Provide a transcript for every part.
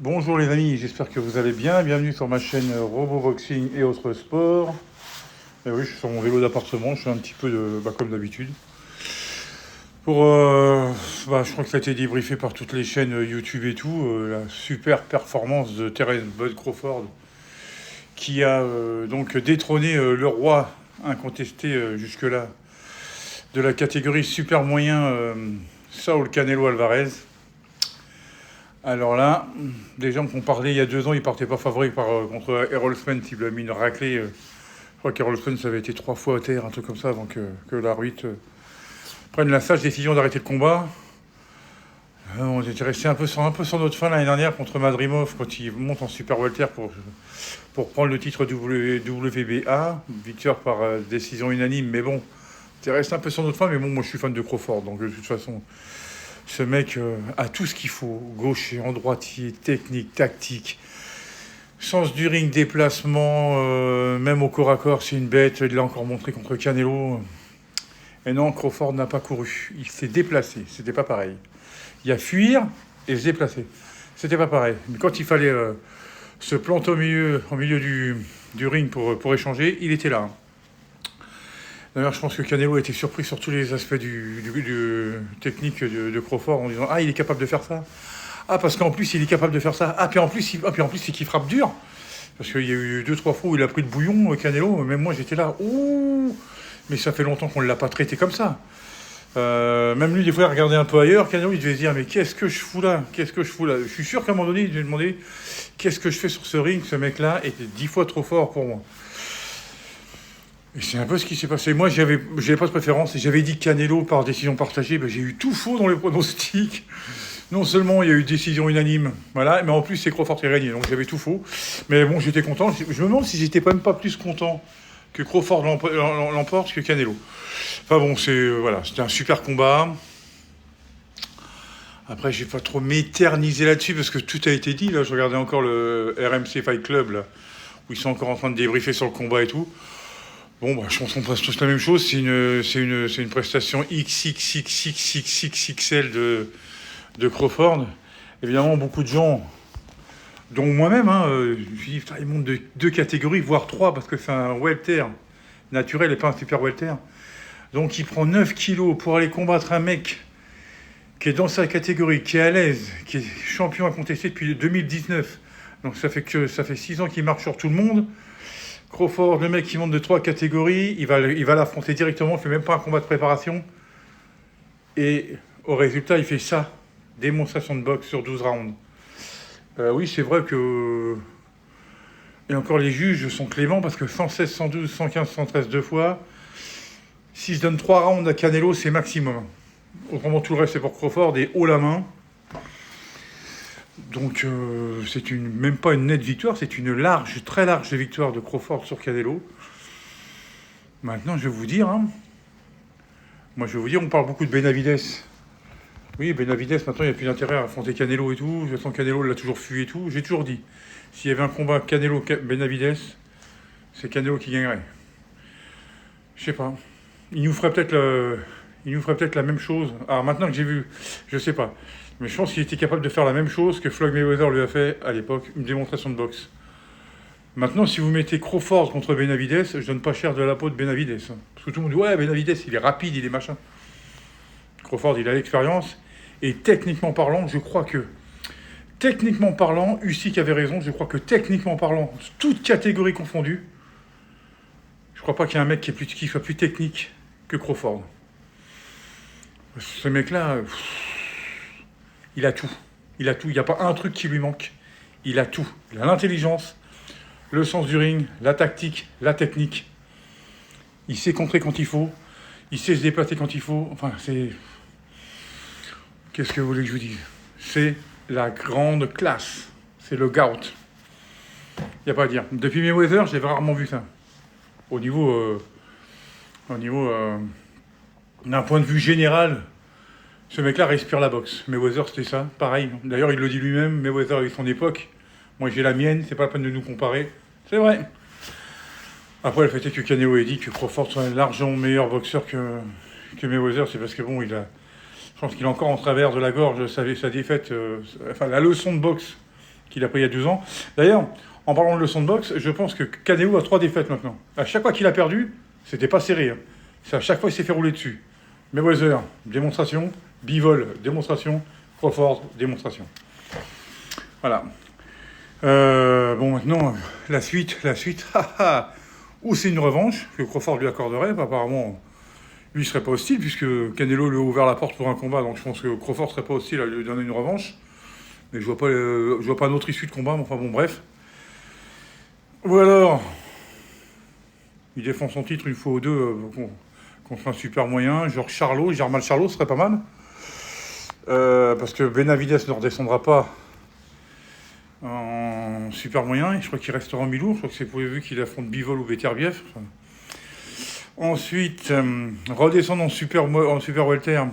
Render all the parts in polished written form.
Bonjour les amis, j'espère que vous allez bien. Bienvenue sur ma chaîne Roboboxing et autres sports. Et oui, je suis sur mon vélo d'appartement, je suis un petit peu comme d'habitude. Je crois que ça a été débriefé par toutes les chaînes YouTube et tout. La super performance de Terence Bud Crawford qui a donc détrôné le roi incontesté jusque-là de la catégorie super moyen Saul Canelo Alvarez. Alors là, des gens qui ont parlé il y a 2 ans, ils partaient pas favoris contre Errol Spence, il lui a mis une raclée. Je crois qu'Errol Spence avait été 3 fois à terre, un truc comme ça, avant que l'arbitre prenne la sage décision d'arrêter le combat. On était resté un peu sur notre fin l'année dernière contre Madrimov quand il monte en super welter pour prendre le titre WBA, victoire par décision unanime. Mais bon, c'est resté un peu sur notre fin. Mais bon, moi je suis fan de Crawford, donc de toute façon, ce mec a tout ce qu'il faut, gaucher, en droitier, technique, tactique, sens du ring, déplacement, même au corps à corps, c'est une bête. Il l'a encore montré contre Canelo. Et non, Crawford n'a pas couru, il s'est déplacé, c'était pas pareil. Il y a fuir et se déplacer. C'était pas pareil. Mais quand il fallait se planter au milieu du ring pour échanger, il était là. D'ailleurs, je pense que Canelo a été surpris sur tous les aspects du technique de Crawford en disant « Ah, il est capable de faire ça. Ah, parce qu'en plus, il est capable de faire ça. Ah, puis en plus, c'est qu'il frappe dur. » Parce qu'il y a eu 2-3 fois où il a pris le bouillon, Canelo. Même moi, j'étais là. Ouh, mais ça fait longtemps qu'on ne l'a pas traité comme ça. Même lui, des fois, il regardait un peu ailleurs. Canelo, il devait se dire, mais qu'est-ce que je fous là? Je suis sûr qu'à un moment donné, il devait demander, qu'est-ce que je fais sur ce ring? Ce mec-là était 10 fois trop fort pour moi. Et c'est un peu ce qui s'est passé. Moi, j'avais pas de préférence. Et j'avais dit Canelo par décision partagée. J'ai eu tout faux dans les pronostics. Non seulement il y a eu décision unanime, voilà, mais en plus, c'est Crawford qui a gagné. Donc j'avais tout faux. Mais bon, j'étais content. Je me demande si j'étais même pas plus content que Crawford l'emporte que Canelo. Enfin bon, c'était un super combat. Après, je vais pas trop m'éterniser là-dessus parce que tout a été dit. Là, je regardais encore le RMC Fight Club, là, où ils sont encore en train de débriefer sur le combat et tout. Bon, je pense qu'on passe tous la même chose. C'est une prestation XXXXXXL de Crawford. Évidemment, beaucoup de gens, dont moi-même, je me suis dit, il monte de 2 catégories, voire 3, parce que c'est un welter naturel et pas un super welter. Donc il prend 9 kilos pour aller combattre un mec qui est dans sa catégorie, qui est à l'aise, qui est champion à contester depuis 2019. Donc ça fait 6 ans qu'il marche sur tout le monde. Crawford, le mec qui monte de 3 catégories, il va l'affronter directement, il ne fait même pas un combat de préparation. Et au résultat, il fait ça. Démonstration de boxe sur 12 rounds. Oui, c'est vrai que... Et encore, les juges sont cléments parce que 116, 112, 115, 113 2 fois. Si je donne 3 rounds à Canelo, c'est maximum. Autrement, tout le reste, c'est pour Crawford et haut la main. Donc, c'est même pas une nette victoire, c'est une très large victoire de Crawford sur Canelo. Maintenant, je vais vous dire, on parle beaucoup de Benavidez. Oui, Benavidez, maintenant, il n'y a plus d'intérêt à affronter Canelo et tout. Je sens Canelo l'a toujours fui et tout. J'ai toujours dit, s'il y avait un combat Canelo-Benavidez, c'est Canelo qui gagnerait. Je sais pas. Il nous ferait peut-être la même chose. Alors maintenant que j'ai vu, je sais pas. Mais je pense qu'il était capable de faire la même chose que Floyd Mayweather lui a fait à l'époque, une démonstration de boxe. Maintenant, si vous mettez Crawford contre Benavidez, je donne pas cher de la peau de Benavidez. Parce que tout le monde dit, ouais, Benavidez, il est rapide, il est machin. Crawford, il a l'expérience. Et techniquement parlant, Usyk avait raison, je crois que techniquement parlant, toutes catégories confondues, je crois pas qu'il y ait un mec qui soit plus technique que Crawford. Ce mec-là, il a tout. Il n'y a pas un truc qui lui manque. Il a tout. Il a l'intelligence, le sens du ring, la tactique, la technique. Il sait contrer quand il faut. Il sait se déplacer quand il faut. Enfin, c'est... Qu'est-ce que vous voulez que je vous dise? C'est la grande classe. C'est le GOAT. Il n'y a pas à dire. Depuis Mayweather, j'ai rarement vu ça. Au niveau d'un point de vue général, ce mec-là respire la boxe. Mayweather, c'était ça, pareil. D'ailleurs, il le dit lui-même, Mayweather avec son époque. Moi, j'ai la mienne, c'est pas la peine de nous comparer. C'est vrai. Après, le fait est que Canelo ait dit que Crawford soit largement meilleur boxeur que Mayweather, c'est parce que bon, je pense qu'il est encore en travers de la gorge sa défaite, la leçon de boxe qu'il a pris il y a 2 ans. D'ailleurs, en parlant de leçon de boxe, je pense que Canelo a 3 défaites maintenant. À chaque fois qu'il a perdu, c'était pas serré. Hein. C'est à chaque fois qu'il s'est fait rouler dessus. Mayweather, démonstration. Bivol, démonstration. Crawford, démonstration. Voilà. Bon, maintenant, la suite. Ou c'est une revanche que Crawford lui accorderait. Apparemment, lui ne serait pas hostile, puisque Canelo lui a ouvert la porte pour un combat. Donc je pense que Crawford ne serait pas hostile à lui donner une revanche. Mais je vois pas une autre issue de combat. Mais enfin bon, bref. Ou alors, il défend son titre une fois ou deux contre un super moyen, genre Charlo, Germal Charlo, ce serait pas mal. Parce que Benavidez ne redescendra pas en super moyen, et je crois qu'il restera en mi-lourd, je crois que c'est prévu qu'il affronte Bivol ou Beterbiev. Enfin. Ensuite, redescendre en super welter.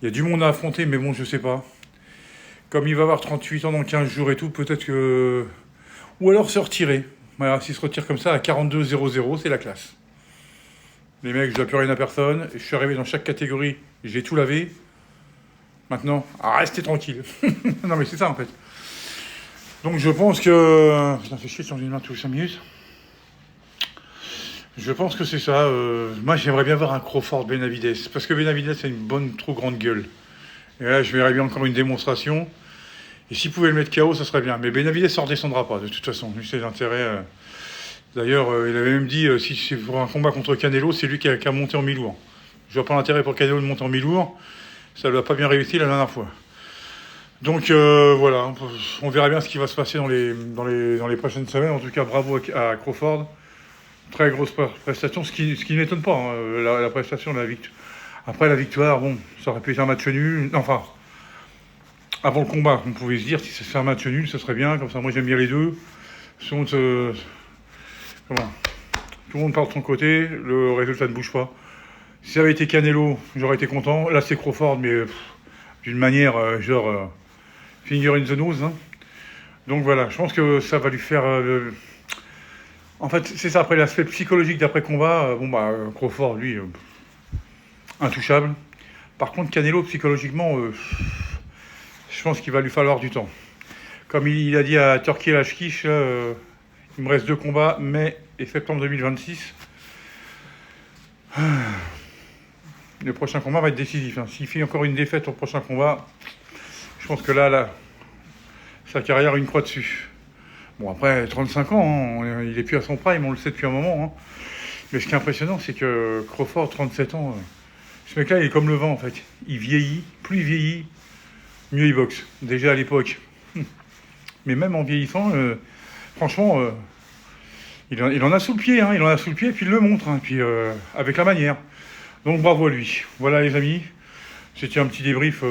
Il y a du monde à affronter, mais bon, je sais pas. Comme il va avoir 38 ans dans 15 jours et tout, peut-être que... Ou alors se retirer. Voilà, s'il se retire comme ça à 42-0-0, c'est la classe. Les mecs, je dois plus rien à personne. Je suis arrivé dans chaque catégorie, j'ai tout lavé. Maintenant, restez tranquille. Non mais c'est ça en fait. Donc je pense que... Putain, fait chier de changer de main tous les 5 minutes. Je pense que c'est ça. Moi j'aimerais bien voir un Crawford Benavidez. Parce que Benavidez a une bonne, trop grande gueule. Et là je verrais bien encore une démonstration. Et s'il pouvait le mettre KO, ça serait bien. Mais Benavidez ne redescendra pas, de toute façon. Lui, c'est l'intérêt. D'ailleurs, il avait même dit, si c'est pour un combat contre Canelo, c'est lui qui a monté en mi-lourd. Je vois pas l'intérêt pour Canelo de monter en mi-lourd. Ça ne lui a pas bien réussi la dernière fois. Donc voilà, on verra bien ce qui va se passer dans les prochaines semaines. En tout cas, bravo à Crawford. Très grosse prestation, ce qui ne m'étonne pas, hein, la prestation de la victoire. Après, la victoire, bon, ça aurait pu être un match nul. Enfin... Avant le combat, on pouvait se dire si c'est un match nul, ce serait bien. Comme ça, moi j'aime bien les deux. Tout le monde part de son côté, le résultat ne bouge pas. Si ça avait été Canelo, j'aurais été content. Là, c'est Crawford, mais d'une manière finger in the nose. Hein. Donc voilà, je pense que ça va lui faire... En fait, c'est ça, après l'aspect psychologique d'après-combat. Crawford, lui, intouchable. Par contre, Canelo, psychologiquement... je pense qu'il va lui falloir du temps. Comme il a dit à Turki Lashkish, il me reste 2 combats, mai et septembre 2026. Le prochain combat va être décisif. Hein. S'il fait encore une défaite au prochain combat, je pense que là sa carrière a une croix dessus. Bon, après, 35 ans, hein, il est plus à son prime, on le sait depuis un moment. Hein. Mais ce qui est impressionnant, c'est que Crawford, 37 ans, ce mec-là, il est comme le vent, en fait. Il vieillit, plus il vieillit, mieux il boxe, déjà à l'époque. Mais même en vieillissant, franchement, il en a sous le pied, hein, il en a sous le pied, et puis il le montre, hein, puis avec la manière. Donc bravo à lui. Voilà les amis, c'était un petit débrief,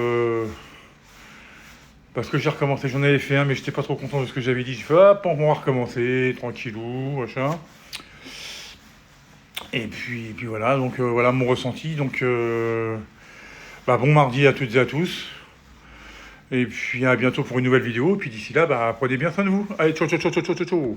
parce que j'ai recommencé, j'en avais fait un, mais j'étais pas trop content de ce que j'avais dit. J'ai fait, hop, on va recommencer, tranquillou, machin. Et puis voilà, donc voilà mon ressenti. Donc bon mardi à toutes et à tous. Et puis à bientôt pour une nouvelle vidéo. Et puis d'ici là, prenez bien soin de vous. Allez, ciao, ciao, ciao, ciao, ciao, ciao.